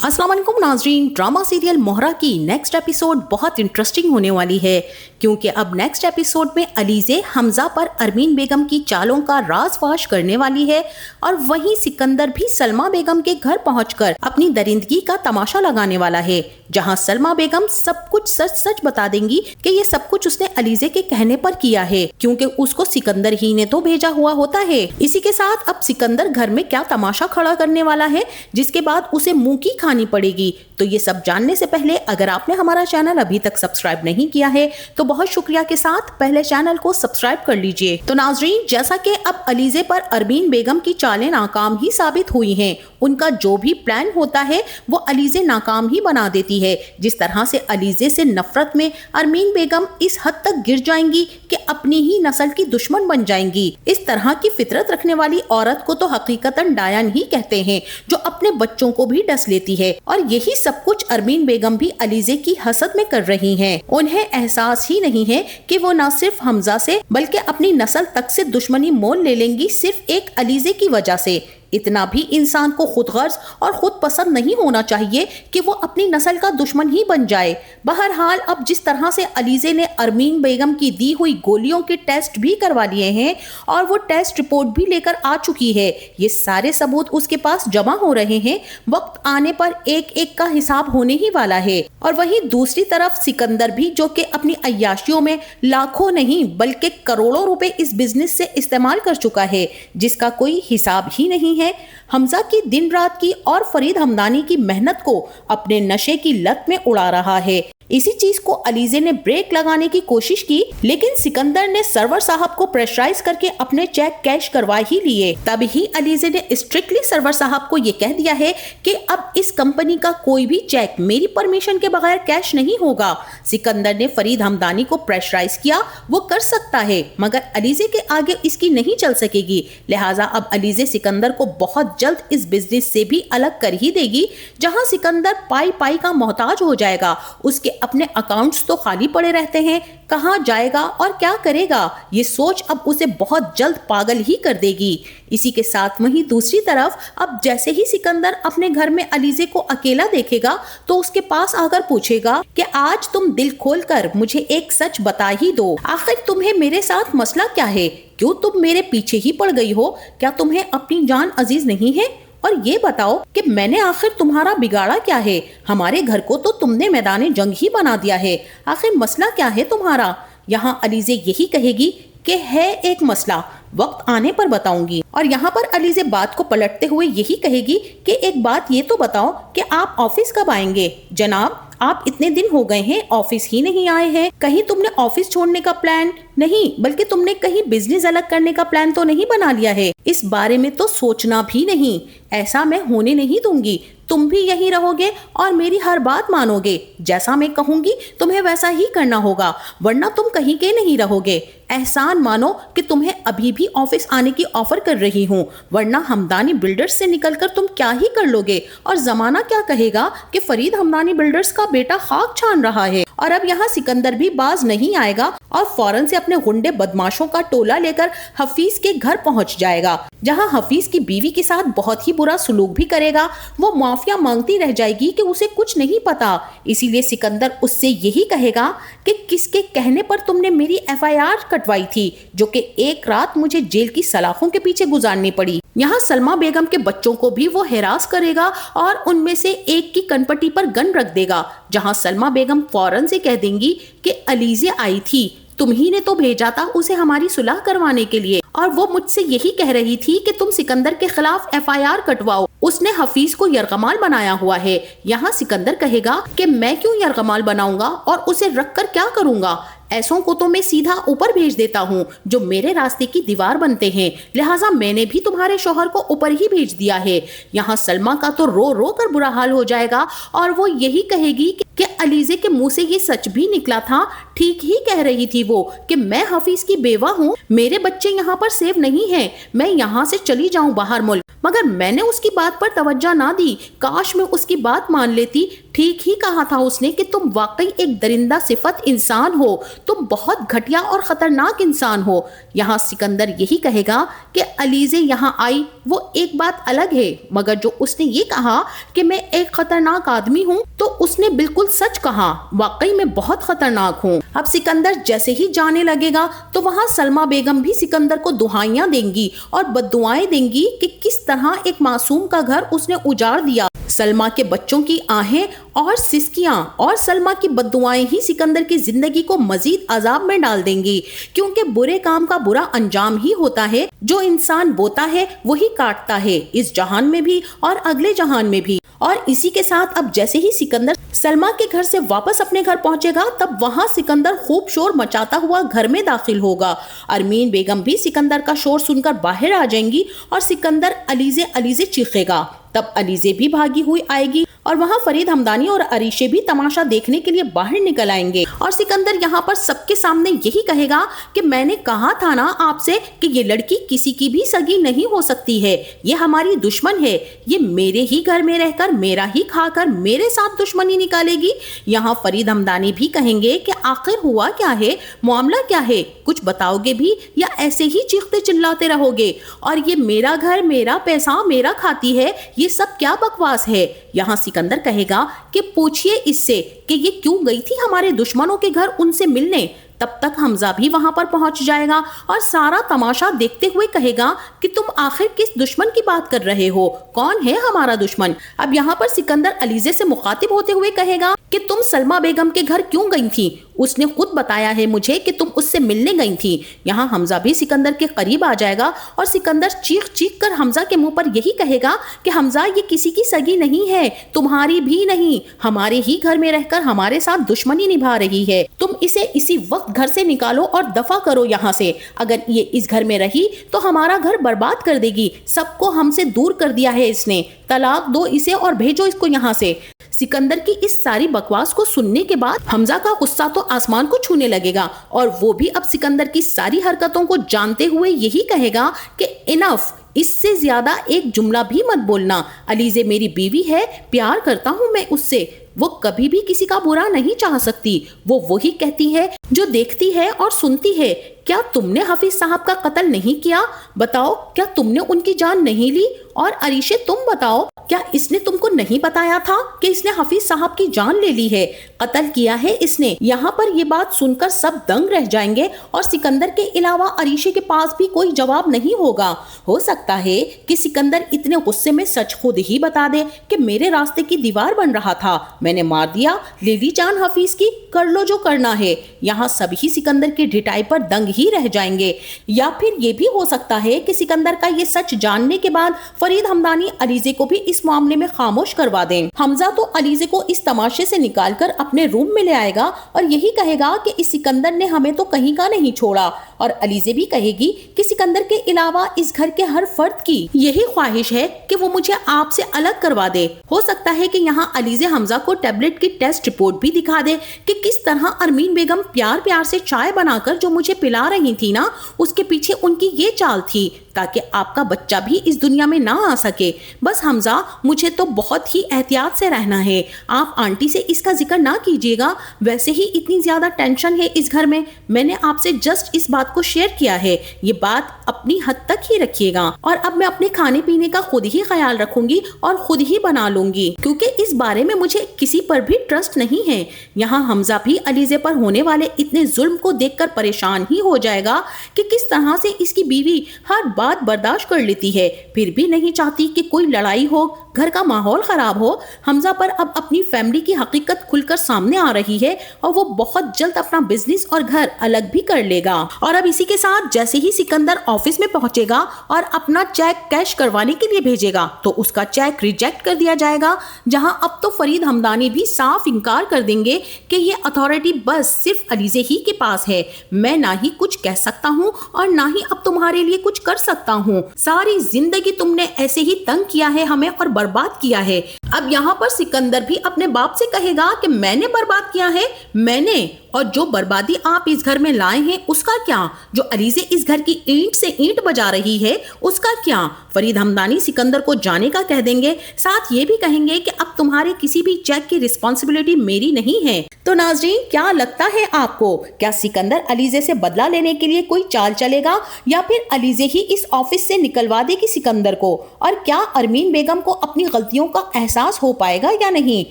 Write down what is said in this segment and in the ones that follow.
अस्सलाम वालेकुम नाजरीन, ड्रामा सीरियल मोहरा की नेक्स्ट एपिसोड बहुत इंटरेस्टिंग होने वाली है क्योंकि अब नेक्स्ट एपिसोड में अलीज़े हमजा पर अरमीन बेगम की चालों का राज फाश करने वाली है और वहीं सिकंदर भी सलमा बेगम के घर पहुंचकर अपनी दरिंदगी का तमाशा लगाने वाला है, जहां सलमा बेगम सब कुछ सच सच बता देंगी कि ये सब कुछ उसने अलीज़े के कहने पर किया है क्योंकि उसको सिकंदर ही ने तो भेजा हुआ होता है। इसी के साथ अब सिकंदर घर में क्या तमाशा खड़ा करने वाला है जिसके बाद उसे मुंह की खानी पड़ेगी। तो ये सब जानने से पहले अगर आपने हमारा चैनल अभी तक सब्सक्राइब नहीं किया है तो बहुत शुक्रिया के साथ पहले चैनल को सब्सक्राइब कर लीजिए। तो नाजरीन, जैसा कि अब अलीज़े पर अरमीन बेगम की चालें नाकाम ही साबित हुई हैं, उनका जो भी प्लान होता है वो अलीज़े नाकाम ही बना देती है। जिस तरह से अलीज़े से नफरत में अरमीन बेगम इस हद तक गिर जाएंगी कि अपनी ही नस्ल की दुश्मन बन जाएंगी। इस तरह की फितरत रखने वाली औरत को तो हकीकतन डायन ही कहते हैं, जो अपने बच्चों को भी डस लेती है। और यही सब कुछ अरमीन बेगम भी अलीज़े की हसद में कर रही हैं। उन्हें एहसास ही नहीं है कि वो न सिर्फ हमजा से बल्कि अपनी नस्ल तक से दुश्मनी मोल ले लेंगी सिर्फ एक अलीज़े की वजह से। इतना भी इंसान को खुद गर्ज और खुद पसंद नहीं होना चाहिए कि वो अपनी नस्ल का दुश्मन ही बन जाए। बहरहाल अब जिस तरह से अलीज़े ने अरमीन बेगम की दी हुई गोलियों के टेस्ट भी करवा लिए हैं और वो टेस्ट रिपोर्ट भी लेकर आ चुकी है, ये सारे सबूत उसके पास जमा हो रहे हैं। वक्त आने पर एक एक का हिसाब होने ही वाला है। और वहीं दूसरी तरफ सिकंदर भी, जो कि अपनी अय्याशियों में लाखों नहीं बल्कि करोड़ों रुपए इस बिजनेस से इस्तेमाल कर चुका है, जिसका कोई हिसाब ही नहीं है। हमजा की दिन रात की और फरीद हमदानी की मेहनत को अपने नशे की लत में उड़ा रहा है। इसी चीज को अलीज़े ने ब्रेक लगाने की कोशिश की, लेकिन सिकंदर ने सरवर साहब को प्रेशराइज करके अपने चेक कैश करवा ही लिए। तब ही अलीज़े ने स्ट्रिक्टली सरवर साहब को ये कह दिया है कि अब इस कंपनी का कोई भी चेक मेरी परमिशन के बगैर कैश नहीं होगा। सिकंदर ने फरीद हमदानी को प्रेशराइज किया, वो कर सकता है मगर अलीज़े के आगे इसकी नहीं चल सकेगी। लिहाजा अब अलीज़े सिकंदर को बहुत जल्द इस बिजनेस से भी अलग कर ही देगी, जहां सिकंदर पाई पाई का मोहताज हो जाएगा। उसके अपने अकाउंट्स तो खाली पड़े रहते हैं, कहां जाएगा और क्या करेगा, ये सोच अब उसे बहुत जल्द पागल ही कर देगी। इसी के साथ वहीं दूसरी तरफ अब जैसे ही सिकंदर अपने घर में अलीज़े को अकेला देखेगा तो उसके पास आकर पूछेगा कि आज तुम दिल खोलकर मुझे एक सच बता ही दो, आखिर तुम्हें मेरे साथ मसला क्या है, क्यों तुम मेरे पीछे ही पड़ गई हो, क्या तुम्हें अपनी जान अजीज नहीं है, और ये बताओ कि मैंने आखिर तुम्हारा बिगाड़ा क्या है, हमारे घर को तो तुमने मैदान जंग ही बना दिया है, आखिर मसला क्या है तुम्हारा। यहाँ अलीज़े यही कहेगी कि है एक मसला, वक्त आने पर बताऊंगी। और यहाँ पर अलीज़े बात को पलटते हुए यही कहेगी कि एक बात ये तो बताओ कि आप ऑफिस कब आएंगे। जनाब, आप इतने दिन हो गए हैं ऑफिस ही नहीं आए हैं, कहीं तुमने ऑफिस छोड़ने का प्लान नहीं बल्कि तुमने कहीं बिजनेस अलग करने का प्लान तो नहीं बना लिया है। इस बारे में तो सोचना भी नहीं, ऐसा मैं होने नहीं दूंगी। तुम भी यहीं रहोगे और मेरी हर बात मानोगे, जैसा मैं कहूंगी तुम्हें वैसा ही करना होगा, वरना तुम कहीं के नहीं रहोगे। एहसान मानो कि तुम्हें अभी भी ऑफिस आने की ऑफर कर रही हूँ, वरना हमदानी बिल्डर्स से निकलकर तुम क्या ही कर लोगे और जमाना क्या कहेगा कि फरीद हमदानी बिल्डर्स का बेटा खाक छान रहा है। और अब यहाँ सिकंदर भी बाज नहीं आएगा और फौरन से अपने गुंडे बदमाशों का टोला लेकर हफीज के घर पहुंच जाएगा, जहां हफीज की बीवी के साथ बहुत ही बुरा सलूक भी करेगा। वो माफिया मांगती रह जाएगी कि उसे कुछ नहीं पता, इसीलिए सिकंदर उससे यही कहेगा कि किसके कहने पर तुमने मेरी FIR कटवाई थी, जो कि एक रात मुझे जेल की सलाखों के पीछे गुजारनी पड़ी। यहाँ सलमा बेगम के बच्चों को भी वो हिरास करेगा और उनमें से एक की कनपट्टी पर गन रख देगा, जहाँ सलमा बेगम फौरन से कह देंगी कि अलीज़े आई थी, तुम ही ने तो भेजा था उसे हमारी सुलह करवाने के लिए, और वो मुझसे यही कह रही थी कि तुम सिकंदर के खिलाफ FIR कटवाओ, उसने हफीज को यरगमाल बनाया हुआ है। यहाँ सिकंदर कहेगा कि मैं क्यों यरगमाल बनाऊंगा और उसे रखकर क्या करूंगा, ऐसों को तो मैं सीधा ऊपर भेज देता हूँ जो मेरे रास्ते की दीवार बनते हैं, लिहाजा मैंने भी तुम्हारे शौहर को ऊपर ही भेज दिया है। यहाँ सलमा का तो रो रो कर बुरा हाल हो जाएगा और वो यही कहेगी कि अलीज़े के मुंह से ये सच भी निकला था, ठीक ही कह रही थी वो कि मैं हफीज की बेवा हूँ, मेरे बच्चे यहाँ पर सेफ नहीं हैं, मैं यहाँ से चली जाऊँ बाहर मुल्क, मगर मैंने उसकी बात पर तवज्जो ना दी, काश मैं उसकी बात मान लेती, ٹھیک ہی کہا تھا اس نے کہ تم واقعی ایک درندہ صفت انسان ہو، تم بہت گھٹیا اور خطرناک انسان ہو۔ یہاں سکندر یہی کہے گا کہ علیزے یہاں آئی وہ ایک بات الگ ہے، مگر جو اس نے یہ کہا کہ میں ایک خطرناک آدمی ہوں تو اس نے بالکل سچ کہا، واقعی میں بہت خطرناک ہوں۔ اب سکندر جیسے ہی جانے لگے گا تو وہاں سلمیٰ بیگم بھی سکندر کو دعائیاں دیں گی اور بددعائیں دیں گی کہ کس طرح ایک معصوم کا گھر اس نے اجاڑ دیا۔ سلمیٰ کے بچوں کی آہیں اور سسکیاں اور سلمیٰ کی بددعائیں ہی سکندر کی زندگی کو مزید عذاب میں ڈال دیں گی، کیونکہ برے کام کا برا انجام ہی ہوتا ہے، جو انسان بوتا ہے وہی کاٹتا ہے، اس جہان میں بھی اور اگلے جہان میں بھی۔ اور اسی کے ساتھ اب جیسے ہی سکندر سلمیٰ کے گھر سے واپس اپنے گھر پہنچے گا تب وہاں سکندر خوب شور مچاتا ہوا گھر میں داخل ہوگا۔ ارمین بیگم بھی سکندر کا شور سن کر باہر آ جائیں گی اور سکندر علیزے علیزے چیخے گا۔ تب علیزے بھی بھاگی ہوئی آئے گی اور وہاں فرید ہمدانی اور عریشے بھی تماشا دیکھنے کے لیے باہر نکل آئیں گے، اور سکندر یہاں پر سب کے سامنے یہی کہے گا کہ میں نے کہا تھا نا آپ سے کہ یہ لڑکی کسی کی بھی سگی نہیں ہو سکتی ہے، یہ ہماری دشمن ہے، یہ میرے ہی گھر میں رہ کر میرا ہی کھا کر میرے ساتھ دشمنی نکالے گی۔ یہاں فرید ہمدانی بھی کہیں گے کہ آخر ہوا کیا ہے، معاملہ کیا ہے، کچھ بتاؤ گے بھی یا ایسے ہی چیختے چلاتے رہو گے، اور یہ میرا گھر میرا پیسہ میرا کھاتی ہے، یہ سب کیا بکواس ہے۔ یہاں سکندر کہے گا کہ پوچھئے اس سے کہ یہ کیوں گئی تھی ہمارے دشمنوں کے گھر ان سے ملنے۔ تب تک حمزہ بھی وہاں پر پہنچ جائے گا اور سارا تماشا دیکھتے ہوئے کہے گا کہ تم آخر کس دشمن کی بات کر رہے ہو، کون ہے ہمارا دشمن۔ اب یہاں پر سکندر علیزے سے مخاطب ہوتے ہوئے کہے گا کہ تم سلمیٰ بیگم کے گھر کیوں گئی تھی، اس نے خود بتایا ہے مجھے کہ تم اس سے ملنے گئی تھی۔ یہاں حمزہ بھی سکندر کے قریب آ جائے گا اور سکندر چیخ چیخ کر حمزہ کے منہ پر یہی کہے گا کہ حمزہ یہ کسی کی سگی نہیں ہے، تمہاری بھی نہیں، ہمارے ہی گھر میں رہ کر ہمارے ساتھ دشمنی نبھا رہی ہے، تم اسے اسی وقت گھر سے نکالو اور دفع کرو یہاں سے، اگر یہ اس گھر میں رہی تو ہمارا گھر برباد کر دے گی، سب کو ہم سے دور کر دیا ہے اس نے، طلاق دو اسے اور بھیجو اس کو یہاں سے۔ سکندر کی اس ساری بکواس کو سننے کے بعد حمزہ کا غصہ تو آسمان کو چھونے لگے گا، اور وہ بھی اب سکندر کی ساری حرکتوں کو جانتے ہوئے یہی کہے گا کہ انف، اس سے زیادہ ایک جملہ بھی مت بولنا، علیزے میری بیوی ہے، پیار کرتا ہوں میں اس سے، وہ کبھی بھی کسی کا برا نہیں چاہ سکتی، وہ وہی کہتی ہے جو دیکھتی ہے اور سنتی ہے۔ کیا تم نے حفیظ صاحب کا قتل نہیں کیا؟ بتاؤ، کیا تم نے ان کی جان نہیں لی؟ اور عریشے تم بتاؤ، کیا اس نے تم کو نہیں بتایا تھا کہ اس نے حفیظ صاحب کی جان لے لی ہے، قتل کیا ہے اس نے؟ یہاں پر یہ بات سن کر سب دنگ رہ جائیں گے اور سکندر کے علاوہ عریشے کے پاس بھی کوئی جواب نہیں ہوگا۔ ہو سکتا ہے کہ سکندر اتنے غصے میں سچ خود ہی بتا دے کہ میرے راستے کی دیوار بن رہا تھا، میں نے مار دیا، لے لی جان حفیظ کی، کر لو جو کرنا ہے۔ یہاں سبھی سکندر کی ڈٹائی پر دنگ ہی رہ جائیں گے۔ یا پھر یہ بھی ہو سکتا ہے کہ سکندر کا یہ سچ جاننے کے بعد فرید ہمدانی علیزے کو بھی اس معاملے میں خاموش کروا دیں۔ حمزہ تو علیزے کو اس تماشے سے نکال کر اپنے روم میں لے آئے گا اور یہی کہے گا کہ اس سکندر نے ہمیں تو کہیں کا نہیں چھوڑا، اور علیزے بھی کہے گی کہ سکندر کے علاوہ اس گھر کے ہر فرد کی یہی خواہش ہے کہ وہ مجھے آپ سے الگ کروا دے۔ ہو سکتا ہے کہ یہاں علیزے حمزہ کو ٹیبلٹ کی ٹیسٹ رپورٹ بھی دکھا دے کہ کس طرح ارمین بیگم پیار پیار سے چائے بنا کر جو مجھے پلا رہی تھی نا، اس کے پیچھے ان کی یہ چال تھی تاکہ آپ کا بچہ بھی اس دنیا میں نہ آ سکے۔ بس حمزہ، مجھے تو بہت ہی احتیاط سے رہنا ہے، آپ آنٹی سے اس کا ذکر نہ کیجیے گا، ویسے ہی اتنی زیادہ ٹینشن ہے اس گھر میں نے آپ سے جسٹ اس بات کو شیئر کیا ہے، یہ بات اپنی حد تک ہی رکھیے گا، اور اب میں اپنے کھانے پینے کا خود ہی خیال رکھوں گی اور خود ہی بنا لوں گی، کیونکہ اس بارے میں مجھے کسی پر بھی ٹرسٹ نہیں ہے۔ یہاں حمزہ بھی علیزے پر ہونے والے اتنے ظلم کو دیکھ کر پریشان ہی ہو جائے گا کہ کس طرح سے اس کی بیوی ہر بات برداشت کر لیتی ہے، پھر بھی نہیں چاہتی کہ کوئی لڑائی ہو، گھر کا ماحول خراب ہو۔ حمزہ پر اب اپنی فیملی کی حقیقت کھل کر سامنے آ رہی ہے اور وہ بہت جلد اپنا بزنس اور گھر الگ بھی کر لے گا۔ اور اب اسی کے ساتھ جیسے ہی سکندر آفس میں پہنچے گا اور اپنا چیک کیش کروانے کے لیے بھیجے گا تو اس کا چیک ریجیکٹ کر دیا جائے گا، جہاں اب تو فرید ہمدانی بھی صاف انکار کر دیں گے کہ یہ اتھارٹی بس صرف علیزے ہی کے پاس ہے، میں نہ ہی کچھ کہہ سکتا ہوں اور نہ ہی اب تمہارے لیے کچھ کر سکتا ہوں، ساری زندگی تم نے ایسے ہی تنگ کیا ہے ہمیں اور बर्बाद किया है। अब यहाँ पर सिकंदर भी अपने बाप से कहेगा कि मैंने बर्बाद किया है, मैंने, और जो बर्बादी आप इस घर में लाए हैं उसका क्या? जो अलीज़े इस घर की ईंट से ईंट बजा रही है उसका क्या? फरीद हमदानी सिकंदर को जाने का कह देंगे, साथ ये भी कहेंगे कि अब तुम्हारे किसी भी चेक की रिस्पॉन्सिबिलिटी मेरी नहीं है। तो नाजरीन, क्या लगता है आपको, क्या सिकंदर अलीज़े से बदला लेने के लिए कोई चाल चलेगा या फिर अलीज़े ही इस ऑफिस से निकलवा देगी सिकंदर को? और क्या अरमीन बेगम को अपनी गलतियों का एहसास हो पाएगा या नहीं?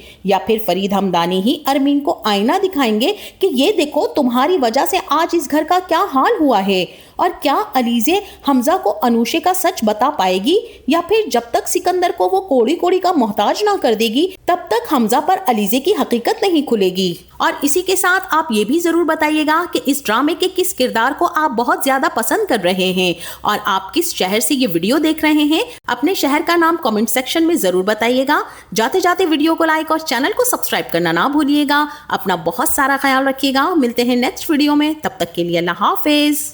या फिर फरीद हमदानी ही अरमीन को आईना दिखाएंगे कि ये देखो तुम्हारी वजह से आज इस घर का क्या हाल हुआ है? और क्या अलीज़े हमजा को अनूशे का सच बता पाएगी या फिर जब तक सिकंदर को वो कोड़ी कोड़ी का मोहताज ना कर देगी तब तक हमजा पर अलीज़े की हकीकत नहीं खुलेगी? और इसी के साथ आप ये भी जरूर बताइएगा कि इस ड्रामे के किस किरदार को आप बहुत ज्यादा पसंद कर रहे हैं और आप किस शहर से ये वीडियो देख रहे हैं। अपने शहर का नाम कमेंट सेक्शन में जरूर बताइएगा। जाते जाते वीडियो को लाइक और चैनल को सब्सक्राइब करना ना भूलिएगा। अपना बहुत सारा ख्याल रखिएगा। मिलते हैं नेक्स्ट वीडियो में, तब तक के लिए अल्लाह हाफिज।